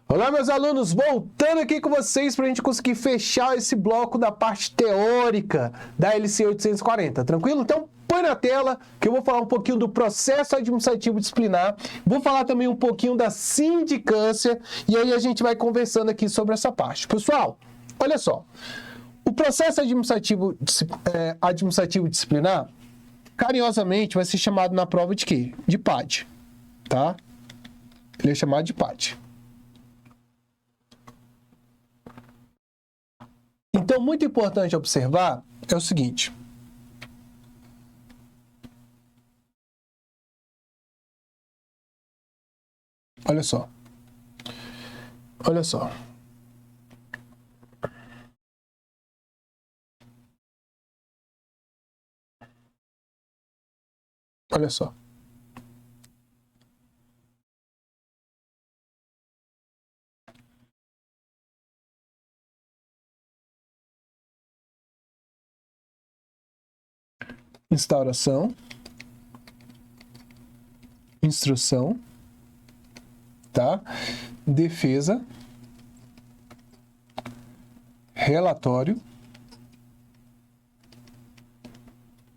Olá, meus alunos, voltando aqui com vocês para a gente conseguir fechar esse bloco da parte teórica da LC 840, tranquilo? Então, põe na tela que eu vou falar um pouquinho do processo administrativo disciplinar, vou falar também um pouquinho da sindicância e aí a gente vai conversando aqui sobre essa parte. Pessoal, olha só, o processo administrativo disciplinar, carinhosamente, vai ser chamado na prova de quê? De PAD, tá? Ele é chamado de PAD. Então, muito importante observar é o seguinte. Olha só. Olha só. Olha só. Instauração, instrução, tá? Defesa, relatório,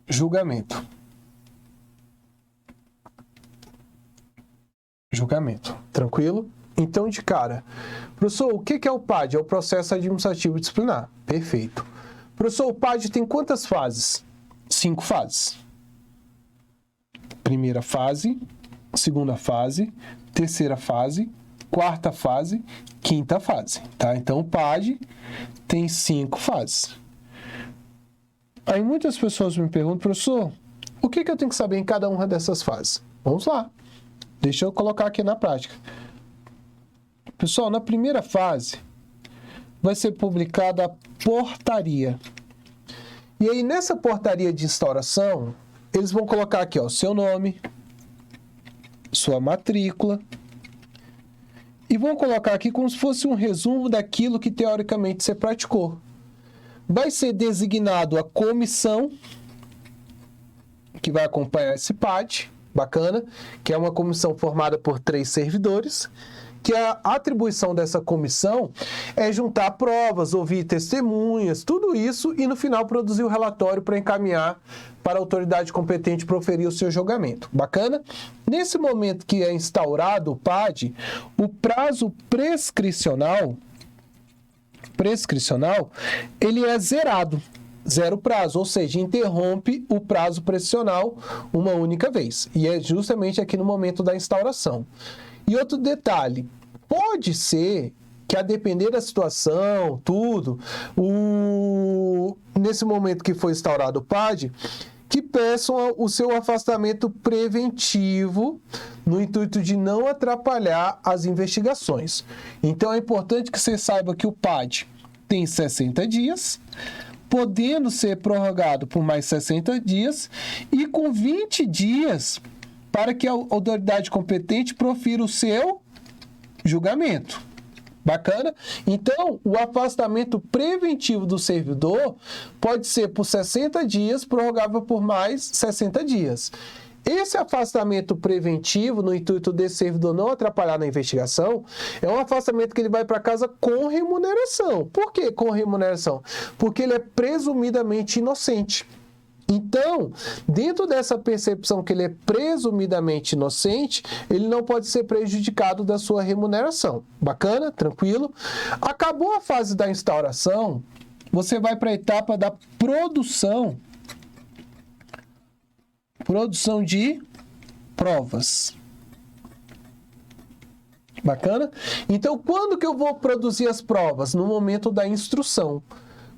julgamento. Julgamento, tranquilo? Então, de cara, professor, o que é o PAD? É o processo administrativo disciplinar. Perfeito. Professor, o PAD tem quantas fases? 5 fases. Primeira fase, segunda fase, terceira fase, quarta fase, quinta fase, tá? Então, o PAD tem 5 fases. Aí muitas pessoas me perguntam, professor, o que eu tenho que saber em cada uma dessas fases? Vamos lá. Deixa eu colocar aqui na prática. Pessoal, na primeira fase, vai ser publicada a portaria. E aí, nessa portaria de instauração, eles vão colocar aqui, ó, seu nome, sua matrícula, e vão colocar aqui como se fosse um resumo daquilo que, teoricamente, você praticou. Vai ser designado a comissão que vai acompanhar esse PAD, bacana, que é uma comissão formada por 3 servidores, que a atribuição dessa comissão é juntar provas, ouvir testemunhas, tudo isso, e no final produzir o relatório para encaminhar para a autoridade competente proferir o seu julgamento. Bacana? Nesse momento que é instaurado o PAD, o prazo prescricional, ele é zerado. Zero prazo, ou seja, interrompe o prazo prescricional uma única vez. E é justamente aqui no momento da instauração. E outro detalhe, pode ser que a depender da situação, tudo, nesse momento que foi instaurado o PAD, que peçam o seu afastamento preventivo no intuito de não atrapalhar as investigações. Então é importante que você saiba que o PAD tem 60 dias, podendo ser prorrogado por mais 60 dias e com 20 dias para que a autoridade competente profira o seu julgamento. Bacana? Então, o afastamento preventivo do servidor pode ser por 60 dias, prorrogável por mais 60 dias. Esse afastamento preventivo, no intuito desse servidor não atrapalhar na investigação, é um afastamento que ele vai para casa com remuneração. Por que com remuneração? Porque ele é presumidamente inocente. Então, dentro dessa percepção que ele é presumidamente inocente, ele não pode ser prejudicado da sua remuneração. Bacana? Tranquilo? Acabou a fase da instauração, você vai para a etapa da produção de provas. Bacana? Então, quando que eu vou produzir as provas? No momento da instrução.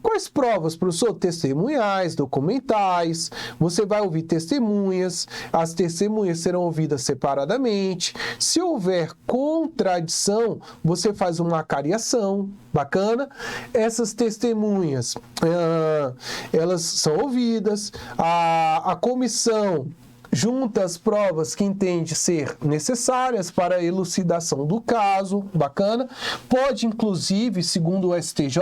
Quais provas, professor? Testemunhais, documentais, você vai ouvir testemunhas, as testemunhas serão ouvidas separadamente. Se houver contradição, você faz uma acariação, bacana? Essas testemunhas, elas são ouvidas, a comissão junta as provas que entende ser necessárias para a elucidação do caso, bacana. Pode, inclusive, segundo o STJ,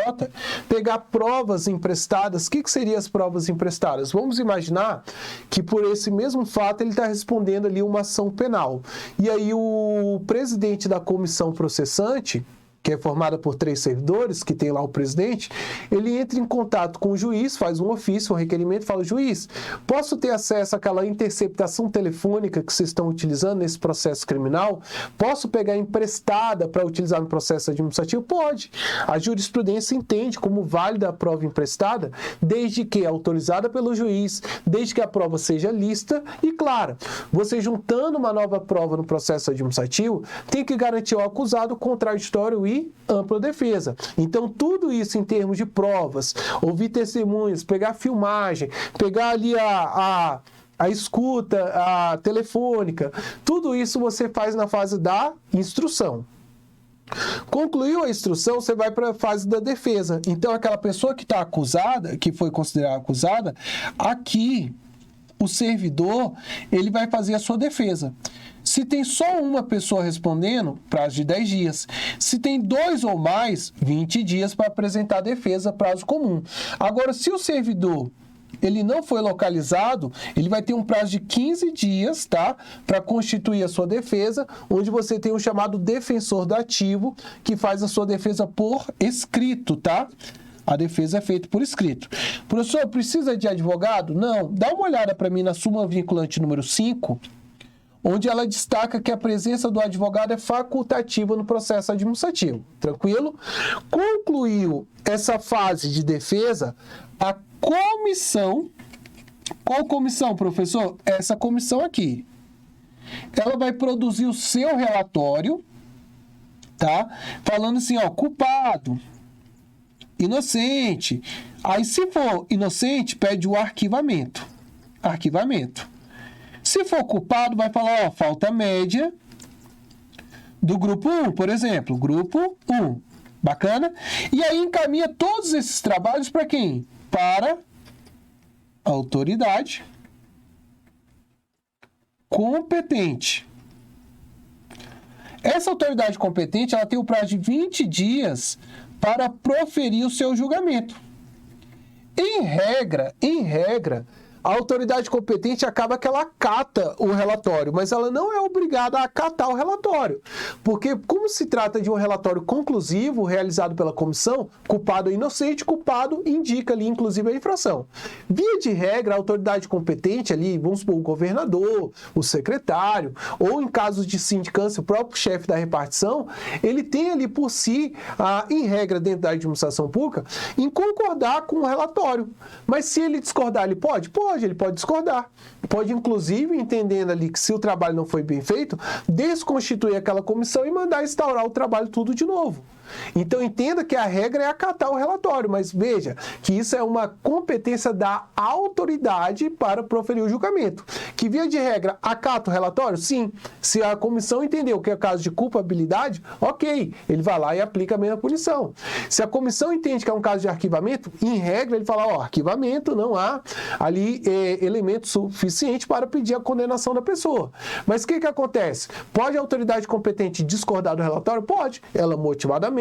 pegar provas emprestadas. O que seriam as provas emprestadas? Vamos imaginar que por esse mesmo fato ele está respondendo ali uma ação penal. E aí o presidente da comissão processante que é formada por 3 servidores, que tem lá o presidente, ele entra em contato com o juiz, faz um ofício, um requerimento, fala: juiz, posso ter acesso àquela interceptação telefônica que vocês estão utilizando nesse processo criminal? Posso pegar emprestada para utilizar no processo administrativo? Pode. A jurisprudência entende como válida a prova emprestada, desde que autorizada pelo juiz, desde que a prova seja lícita e clara. Você juntando uma nova prova no processo administrativo, tem que garantir ao acusado contraditório e ampla defesa. Então, tudo isso em termos de provas, ouvir testemunhas, pegar filmagem, pegar ali a escuta, a telefônica, tudo isso você faz na fase da instrução. Concluiu a instrução, você vai para a fase da defesa. Então, aquela pessoa que está acusada, que foi considerada acusada, aqui o servidor, ele vai fazer a sua defesa. Se tem só uma pessoa respondendo, prazo de 10 dias. Se tem 2 ou mais, 20 dias para apresentar a defesa, prazo comum. Agora, se o servidor ele não foi localizado, ele vai ter um prazo de 15 dias, tá? Para constituir a sua defesa, onde você tem o chamado defensor dativo, que faz a sua defesa por escrito, tá? A defesa é feita por escrito. Professor, precisa de advogado? Não. Dá uma olhada para mim na súmula vinculante número 5, onde ela destaca que a presença do advogado é facultativa no processo administrativo. Tranquilo? Concluiu essa fase de defesa, a comissão... Qual comissão, professor? Essa comissão aqui. Ela vai produzir o seu relatório, tá? Falando assim, ó, culpado, inocente. Aí, se for inocente, pede o arquivamento. Arquivamento. Se for culpado, vai falar, ó, falta média do grupo 1, por exemplo. Grupo 1. Bacana? E aí encaminha todos esses trabalhos para quem? Para a autoridade competente. Essa autoridade competente, ela tem o prazo de 20 dias para proferir o seu julgamento. Em regra, a autoridade competente acaba que ela acata o relatório, mas ela não é obrigada a acatar o relatório, porque como se trata de um relatório conclusivo realizado pela comissão, culpado ou inocente, culpado indica ali inclusive a infração. Via de regra, a autoridade competente ali, vamos supor, o governador, o secretário, ou em casos de sindicância, o próprio chefe da repartição, ele tem ali por si, em regra dentro da administração pública, em concordar com o relatório. Mas se ele discordar, ele pode? Pode, ele pode discordar. Pode, inclusive, entendendo ali que se o trabalho não foi bem feito, desconstituir aquela comissão e mandar instaurar o trabalho tudo de novo. Então, entenda que a regra é acatar o relatório, mas veja que isso é uma competência da autoridade para proferir o julgamento. Que, via de regra, acata o relatório? Sim. Se a comissão entendeu que é caso de culpabilidade, ok, ele vai lá e aplica a mesma punição. Se a comissão entende que é um caso de arquivamento, em regra, ele fala, ó, arquivamento, não há ali elemento suficiente para pedir a condenação da pessoa. Mas o que acontece? Pode a autoridade competente discordar do relatório? Pode. Ela motivadamente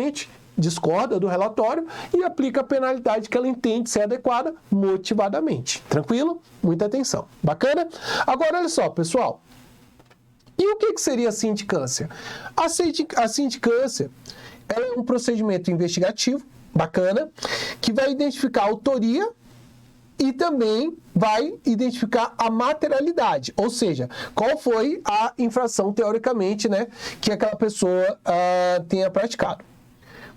discorda do relatório e aplica a penalidade que ela entende ser adequada motivadamente. Tranquilo? Muita atenção. Bacana? Agora, olha só, pessoal. E o que seria a sindicância? A sindicância é um procedimento investigativo, bacana, que vai identificar a autoria e também vai identificar a materialidade, ou seja, qual foi a infração, teoricamente, né, que aquela pessoa tenha praticado.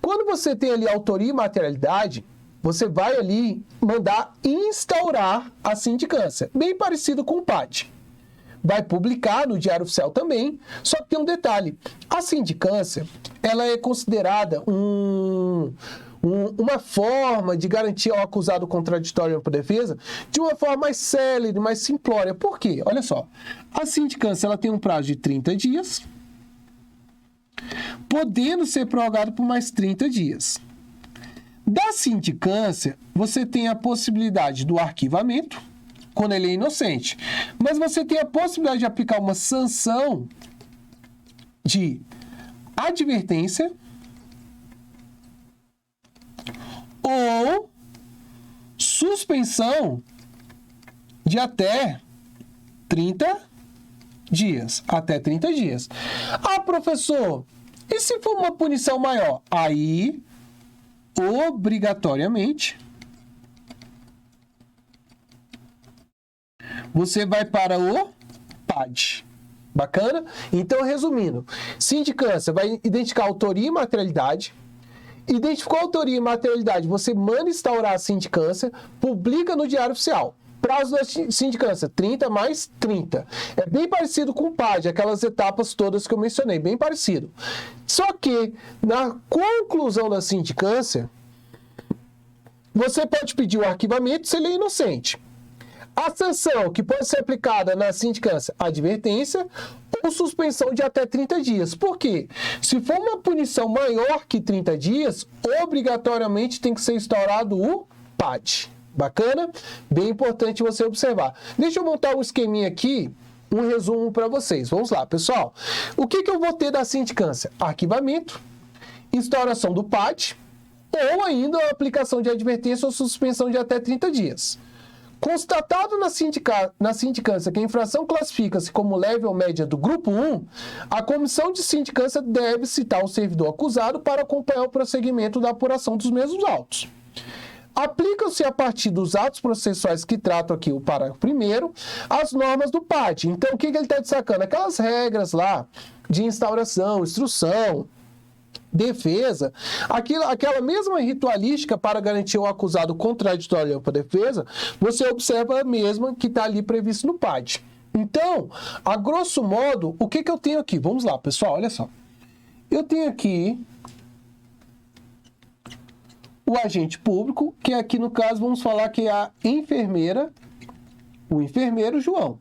Quando você tem ali autoria e materialidade, você vai ali mandar instaurar a sindicância, bem parecido com o PAD. Vai publicar no Diário Oficial também, só que tem um detalhe. A sindicância, ela é considerada uma forma de garantir ao acusado contraditório por defesa de uma forma mais célere, mais simplória. Por quê? Olha só, a sindicância ela tem um prazo de 30 dias, podendo ser prorrogado por mais 30 dias. Da sindicância, você tem a possibilidade do arquivamento, quando ele é inocente, mas você tem a possibilidade de aplicar uma sanção de advertência ou suspensão de até 30 dias. Até 30 dias. Ah, professor, E se for uma punição maior? Aí, obrigatoriamente, você vai para o PAD. Bacana? Então, resumindo, sindicância vai identificar autoria e materialidade. Identificou a autoria e materialidade, você manda instaurar a sindicância, publica no Diário Oficial. Prazo da sindicância, 30 mais 30. É bem parecido com o PAD, aquelas etapas todas que eu mencionei, bem parecido. Só que, na conclusão da sindicância, você pode pedir o arquivamento se ele é inocente. A sanção que pode ser aplicada na sindicância, advertência ou suspensão de até 30 dias. Por quê? Se for uma punição maior que 30 dias, obrigatoriamente tem que ser instaurado o PAD. Bacana? Bem importante você observar. Deixa eu montar um esqueminha aqui, um resumo para vocês. Vamos lá, pessoal. O que eu vou ter da sindicância? Arquivamento, instauração do PAD ou ainda a aplicação de advertência ou suspensão de até 30 dias. Constatado na sindicância que a infração classifica-se como leve ou média do grupo 1, a comissão de sindicância deve citar o servidor acusado para acompanhar o prosseguimento da apuração dos mesmos autos. Aplicam-se a partir dos atos processuais que tratam aqui o parágrafo 1º, as normas do PAD. Então, o que ele está destacando? Aquelas regras lá de instauração, instrução, defesa, aquela mesma ritualística para garantir o acusado contraditório para a defesa, você observa a mesma que está ali previsto no PAD. Então, a grosso modo, o que eu tenho aqui? Vamos lá, pessoal, olha só. Eu tenho aqui o agente público, que aqui no caso vamos falar que é a enfermeira, o enfermeiro João.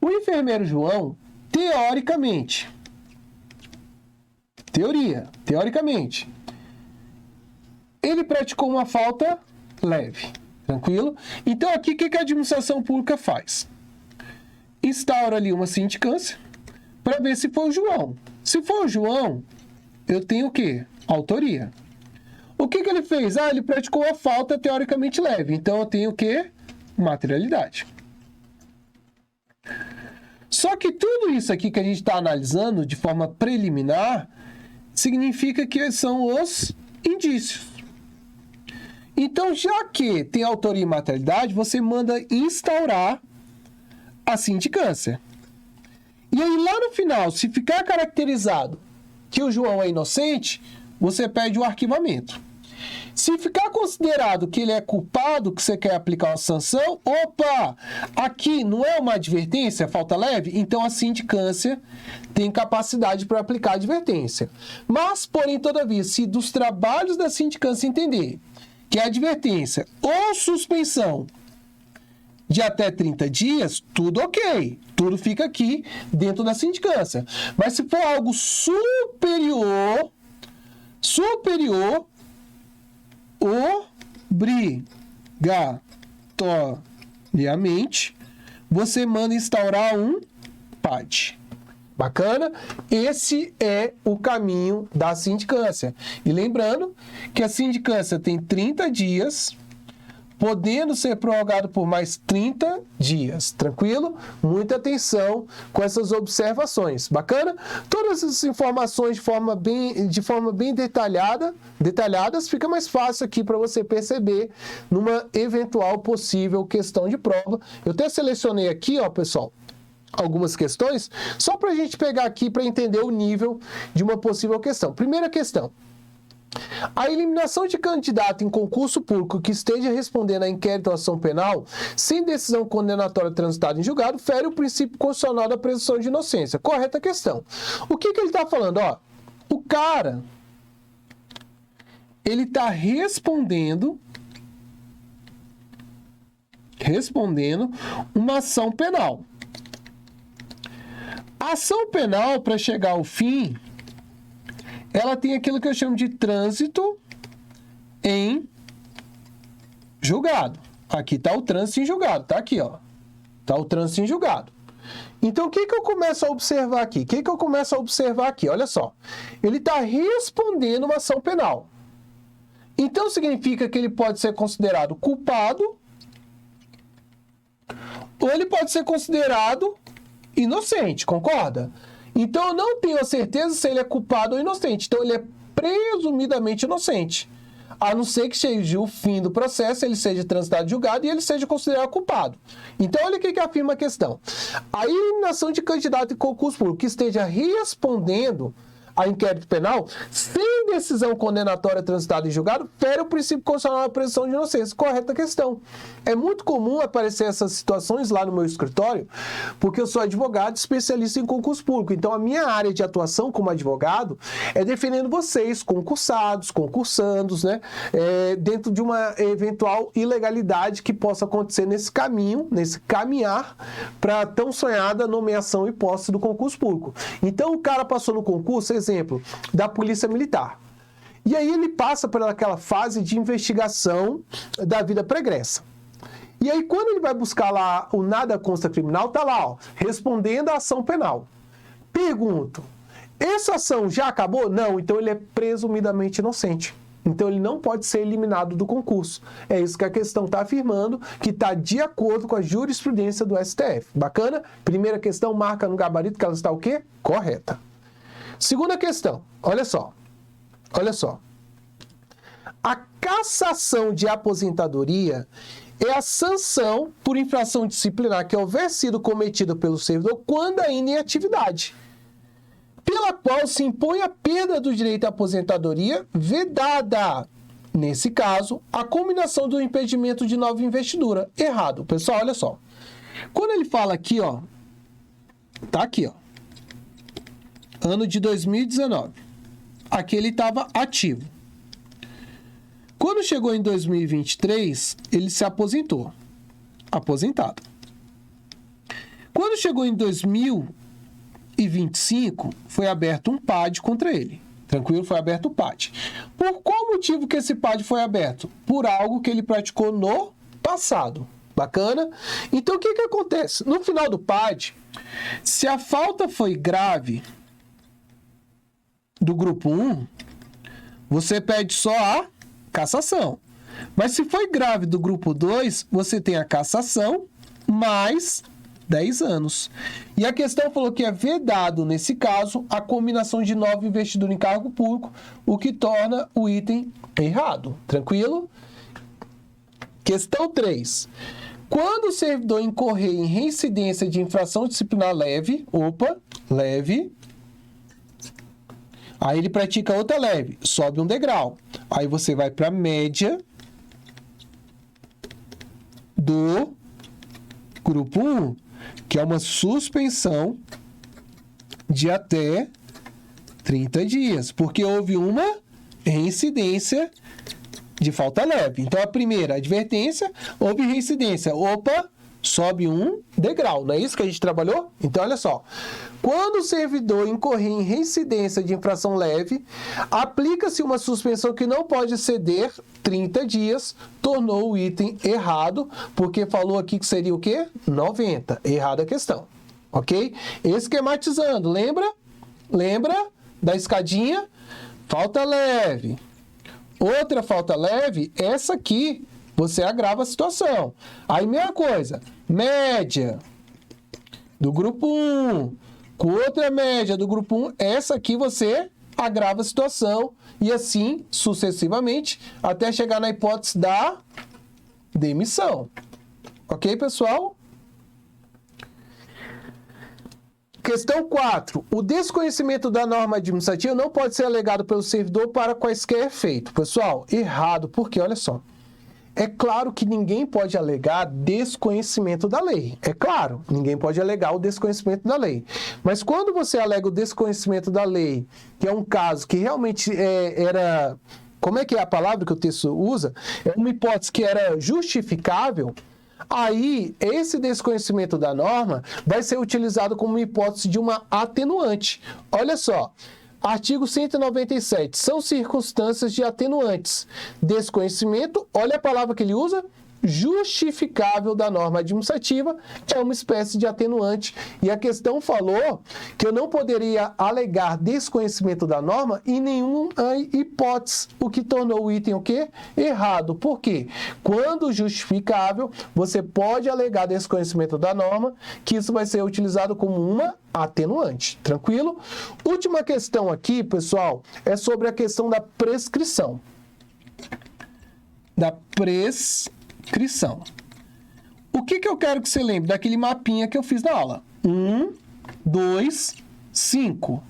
O enfermeiro João, teoricamente, teoricamente, ele praticou uma falta leve, tranquilo? Então aqui o que a administração pública faz? Instaura ali uma sindicância para ver se for o João. Se for o João, eu tenho o quê? Autoria. O que ele fez? Ele praticou a falta teoricamente leve, então eu tenho o quê? Materialidade. Só que tudo isso aqui que a gente está analisando de forma preliminar significa que são os indícios. Então, já que tem autoria e materialidade, você manda instaurar a sindicância. E aí, lá no final, se ficar caracterizado que o João é inocente, você pede o arquivamento. Se ficar considerado que ele é culpado, que você quer aplicar uma sanção, aqui não é uma advertência, falta leve? Então a sindicância tem capacidade para aplicar a advertência. Mas, porém, todavia, se dos trabalhos da sindicância entender que a advertência ou suspensão de até 30 dias, tudo ok. Tudo fica aqui dentro da sindicância. Mas se for algo superior, obrigatoriamente, você manda instaurar um PAD. Bacana? Esse é o caminho da sindicância. E lembrando que a sindicância tem 30 dias, podendo ser prorrogado por mais 30 dias. Tranquilo? Muita atenção com essas observações. Bacana? Todas essas informações de forma bem detalhadas, fica mais fácil aqui para você perceber numa eventual possível questão de prova. Eu até selecionei aqui, pessoal, algumas questões, só para a gente pegar aqui para entender o nível de uma possível questão. Primeira questão. A eliminação de candidato em concurso público que esteja respondendo a inquérito ou ação penal sem decisão condenatória transitada em julgado fere o princípio constitucional da presunção de inocência. Correta questão. O que ele está falando? O cara, ele está respondendo uma ação penal. A ação penal, para chegar ao fim, ela tem aquilo que eu chamo de trânsito em julgado. Aqui está o trânsito em julgado, tá aqui, Está o trânsito em julgado. Então, o que eu começo a observar aqui? Olha só. Ele está respondendo uma ação penal. Então, significa que ele pode ser considerado culpado ou ele pode ser considerado inocente, concorda? Então, eu não tenho a certeza se ele é culpado ou inocente. Então, ele é presumidamente inocente. A não ser que seja o fim do processo, ele seja transitado julgado e ele seja considerado culpado. Então, olha o que afirma a questão. A eliminação de candidato em concurso público que esteja respondendo a inquérito penal, sem decisão condenatória transitada em julgado, fere o princípio constitucional da presunção de inocência. Correta questão. É muito comum aparecer essas situações lá no meu escritório, porque eu sou advogado especialista em concurso público. Então, a minha área de atuação como advogado é defendendo vocês, concursados, concursandos, né? Dentro de uma eventual ilegalidade que possa acontecer nesse caminho, nesse caminhar para a tão sonhada nomeação e posse do concurso público. Então, o cara passou no concurso, exemplo, da Polícia Militar. E aí ele passa por aquela fase de investigação da vida pregressa. E aí quando ele vai buscar lá o nada consta criminal, tá lá, ó, respondendo à ação penal. Pergunto, essa ação já acabou? Não, então ele é presumidamente inocente. Então ele não pode ser eliminado do concurso. É isso que a questão está afirmando, que está de acordo com a jurisprudência do STF. Bacana? Primeira questão, marca no gabarito que ela está o quê? Correta. Segunda questão, olha só. A cassação de aposentadoria é a sanção por infração disciplinar que houver sido cometida pelo servidor quando ainda em atividade, pela qual se impõe a perda do direito à aposentadoria vedada. Nesse caso, a combinação do impedimento de nova investidura. Errado. Pessoal, olha só. Quando ele fala aqui, ó, tá aqui, ó. Ano de 2019. Aqui ele estava ativo. Quando chegou em 2023, ele se aposentou. Aposentado. Quando chegou em 2025, foi aberto um PAD contra ele. Tranquilo? Foi aberto o PAD. Por qual motivo que esse PAD foi aberto? Por algo que ele praticou no passado. Bacana? Então, o que acontece? No final do PAD, se a falta foi grave do grupo 1, você pede só a cassação. Mas se foi grave do grupo 2, você tem a cassação mais 10 anos. E a questão falou que é vedado, nesse caso, a combinação de nova investidura em cargo público, o que torna o item errado. Tranquilo? Questão 3. Quando o servidor incorrer em reincidência de infração disciplinar leve, aí ele pratica outra leve, sobe um degrau. Aí você vai para a média do grupo 1, que é uma suspensão de até 30 dias, porque houve uma reincidência de falta leve. Então, a primeira advertência, houve reincidência. Opa, sobe um degrau, não é isso que a gente trabalhou? Então, olha só. Quando o servidor incorrer em reincidência de infração leve, aplica-se uma suspensão que não pode exceder 30 dias, tornou o item errado, porque falou aqui que seria o quê? 90. Errada a questão. Ok? Esquematizando, lembra? Lembra da escadinha? Falta leve. Outra falta leve, essa aqui, você agrava a situação. Aí, mesma coisa, média do grupo 1, com outra média do grupo 1, essa aqui você agrava a situação e assim sucessivamente até chegar na hipótese da demissão. Ok, pessoal? Questão 4. O desconhecimento da norma administrativa não pode ser alegado pelo servidor para quaisquer efeito. Pessoal, errado, porque olha só. É claro que ninguém pode alegar desconhecimento da lei. É claro, ninguém pode alegar o desconhecimento da lei. Mas quando você alega o desconhecimento da lei, que é um caso que realmente era... Como é que é a palavra que o texto usa? É uma hipótese que era justificável. Aí, esse desconhecimento da norma vai ser utilizado como hipótese de uma atenuante. Olha só. Artigo 197. São circunstâncias de atenuantes. Desconhecimento, olha a palavra que ele usa, justificável da norma administrativa é uma espécie de atenuante. E a questão falou que eu não poderia alegar desconhecimento da norma em nenhuma hipótese, o que tornou o item o quê? Errado. Por quê? Quando justificável, você pode alegar desconhecimento da norma, que isso vai ser utilizado como uma atenuante. Tranquilo? Última questão aqui, pessoal, é sobre a questão da prescrição. Da prescrição. O que eu quero que você lembre daquele mapinha que eu fiz na aula? 1, 2, 5.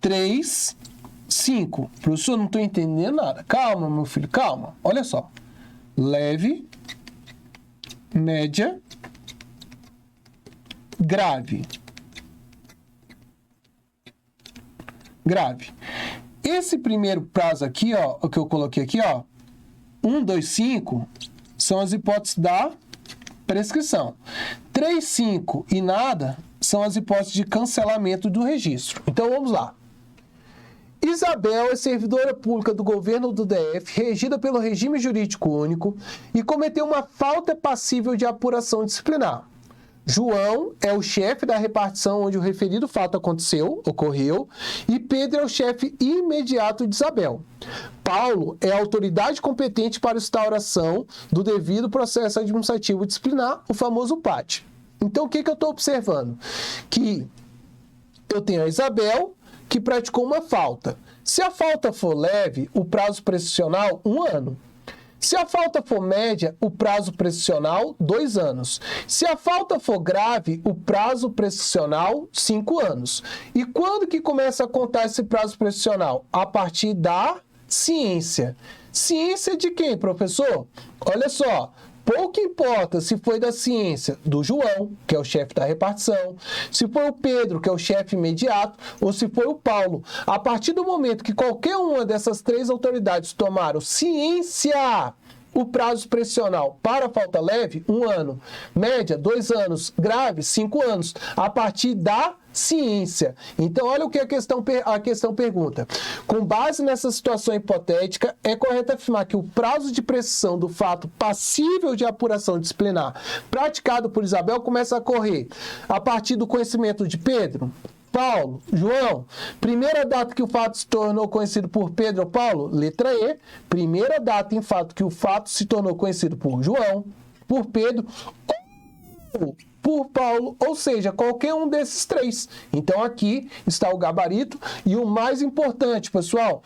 3, 5. Professor, não estou entendendo nada. Calma, meu filho, calma. Olha só. Leve, média, grave. Grave. Esse primeiro prazo aqui, ó, o que eu coloquei aqui, ó, 1, 2, 5, são as hipóteses da prescrição. 3, 5 e nada são as hipóteses de cancelamento do registro. Então, vamos lá. Isabel é servidora pública do governo do DF, regida pelo regime jurídico único, e cometeu uma falta passível de apuração disciplinar. João é o chefe da repartição onde o referido fato ocorreu, e Pedro é o chefe imediato de Isabel. Paulo é a autoridade competente para instauração do devido processo administrativo disciplinar, o famoso PAD. Então, o que eu estou observando? Que eu tenho a Isabel, que praticou uma falta. Se a falta for leve, o prazo prescricional, 1 ano. Se a falta for média, o prazo prescricional, 2 anos. Se a falta for grave, o prazo prescricional, 5 anos. E quando que começa a contar esse prazo prescricional? A partir da ciência. Ciência de quem, professor? Olha só. Pouco importa se foi da ciência do João, que é o chefe da repartição, se foi o Pedro, que é o chefe imediato, ou se foi o Paulo. A partir do momento que qualquer uma dessas 3 autoridades tomaram ciência, o prazo prescricional para falta leve, 1 ano. Média, 2 anos. Grave, 5 anos. A partir da ciência. Então, olha o que a questão pergunta. Com base nessa situação hipotética, é correto afirmar que o prazo de prescrição do fato passível de apuração disciplinar praticado por Isabel começa a correr a partir do conhecimento de Pedro, Paulo, João. Primeira data que o fato se tornou conhecido por Pedro ou Paulo? Letra E. Primeira data em fato que o fato se tornou conhecido por João, por Pedro ou por Paulo, ou seja, qualquer um desses 3. Então, aqui está o gabarito. E o mais importante, pessoal,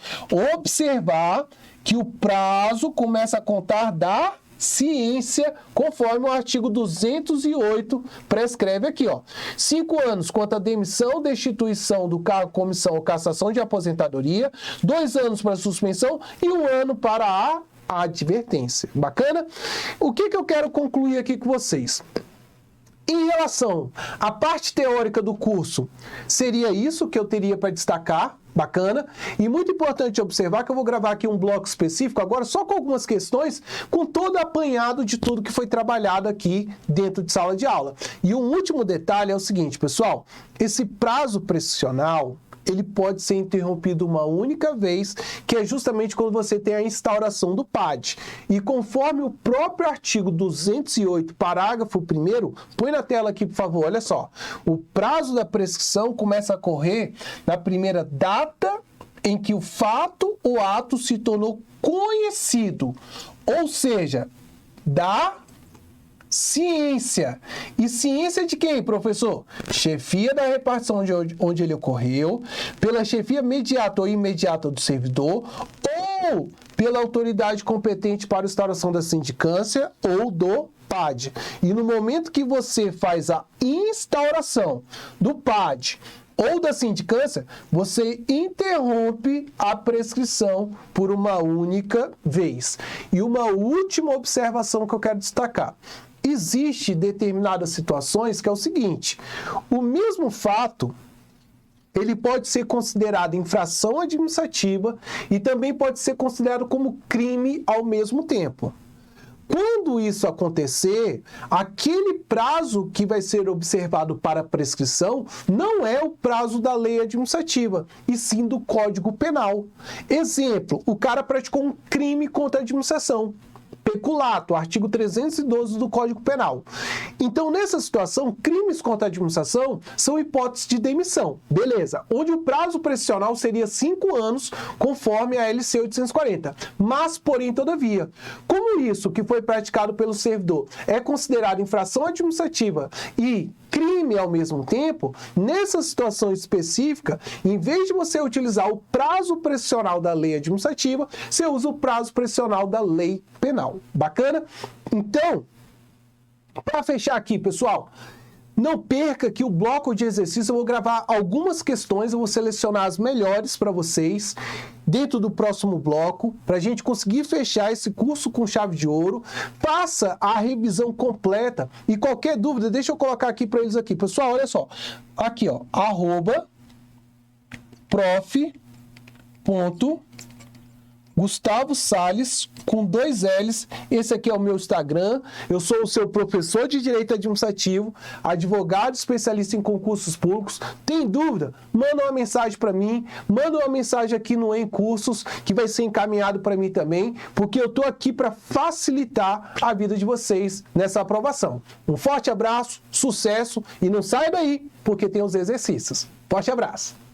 observar que o prazo começa a contar da ciência, conforme o artigo 208 prescreve aqui, ó. 5 anos quanto à demissão, destituição do cargo, comissão ou cassação de aposentadoria, 2 anos para suspensão e 1 ano para a advertência. Bacana? O que eu quero concluir aqui com vocês? Em relação à parte teórica do curso, seria isso que eu teria para destacar. Bacana. E muito importante observar que eu vou gravar aqui um bloco específico agora só com algumas questões, com todo apanhado de tudo que foi trabalhado aqui dentro de sala de aula. E um último detalhe é o seguinte, pessoal, esse prazo prescricional, ele pode ser interrompido uma única vez, que é justamente quando você tem a instauração do PAD. E conforme o próprio artigo 208, parágrafo 1º, põe na tela aqui, por favor, olha só. O prazo da prescrição começa a correr na primeira data em que o fato ou ato se tornou conhecido. Ou seja, da ciência. E ciência de quem, professor? Chefia da repartição onde ele ocorreu, pela chefia imediata ou imediata do servidor, ou pela autoridade competente para a instauração da sindicância ou do PAD. E no momento que você faz a instauração do PAD ou da sindicância, você interrompe a prescrição por uma única vez. E uma última observação que eu quero destacar. Existe determinadas situações que é o seguinte: o mesmo fato, ele pode ser considerado infração administrativa e também pode ser considerado como crime ao mesmo tempo. Quando isso acontecer, aquele prazo que vai ser observado para a prescrição não é o prazo da lei administrativa, e sim do Código Penal. Exemplo, o cara praticou um crime contra a administração. peculato, artigo 312 do Código Penal. Então, nessa situação, crimes contra a administração são hipóteses de demissão, beleza, onde o prazo prescricional seria 5 anos, conforme a LC 840. Mas, porém, todavia, como isso que foi praticado pelo servidor é considerado infração administrativa e crime ao mesmo tempo, nessa situação específica, em vez de você utilizar o prazo prescricional da lei administrativa, você usa o prazo prescricional da lei penal. Bacana? Então, para fechar aqui, pessoal, não perca que o bloco de exercício eu vou gravar algumas questões, eu vou selecionar as melhores para vocês dentro do próximo bloco, para a gente conseguir fechar esse curso com chave de ouro. Faça a revisão completa e qualquer dúvida, deixa eu colocar aqui para eles aqui. Pessoal, olha só, aqui ó, @prof.Gustavo Salles, com 2 L's, esse aqui é o meu Instagram, eu sou o seu professor de Direito Administrativo, advogado especialista em concursos públicos. Tem dúvida? Manda uma mensagem para mim, manda uma mensagem aqui no Em Cursos, que vai ser encaminhado para mim também, porque eu estou aqui para facilitar a vida de vocês nessa aprovação. Um forte abraço, sucesso e não saia daí, porque tem os exercícios. Forte abraço!